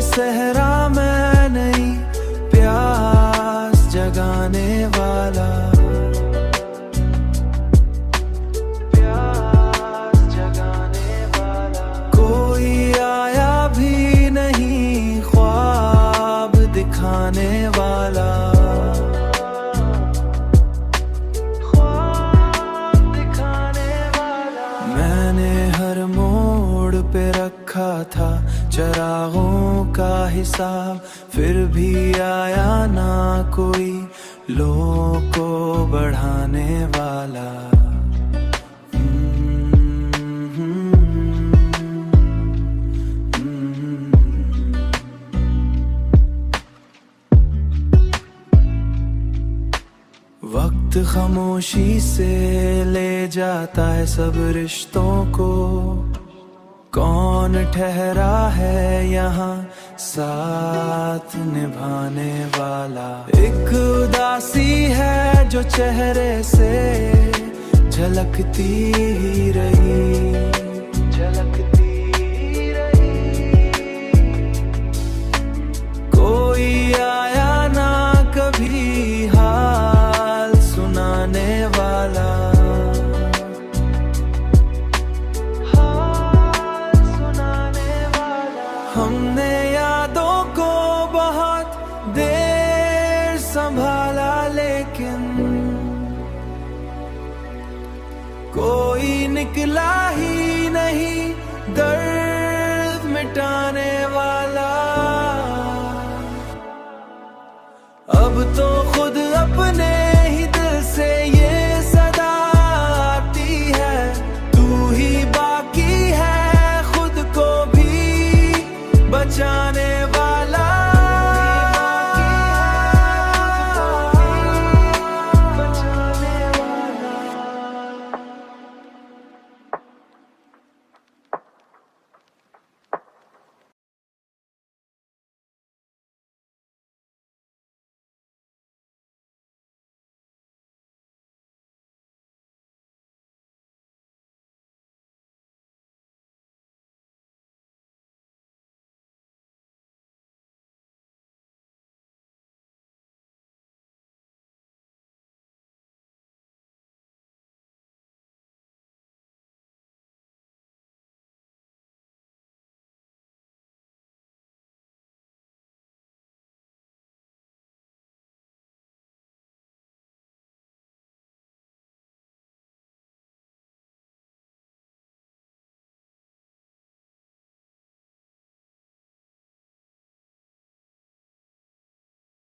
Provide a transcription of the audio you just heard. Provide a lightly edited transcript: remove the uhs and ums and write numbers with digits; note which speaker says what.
Speaker 1: सहरा मैं नहीं, प्यास जगाने वाला, प्यास जगाने वाला। कोई आया भी नहीं, ख्वाब दिखाने वाला, ख्वाब दिखाने वाला। मैंने हर मोड़ पे रखा था चरागों का हिसाब, फिर भी आया ना कोई लो को बढ़ाने वाला। वक्त खामोशी से ले जाता है सब रिश्तों को, कौन ठहरा है यहाँ साथ निभाने वाला। एक उदासी है जो चेहरे से झलकती ही रही, झलकती ही रही। कोई आया ना कभी हाल सुनाने वाला, हमने यादों को बहुत देर संभाला, लेकिन कोई निकला ही नहीं दर्द मिटाने वाला। अब तो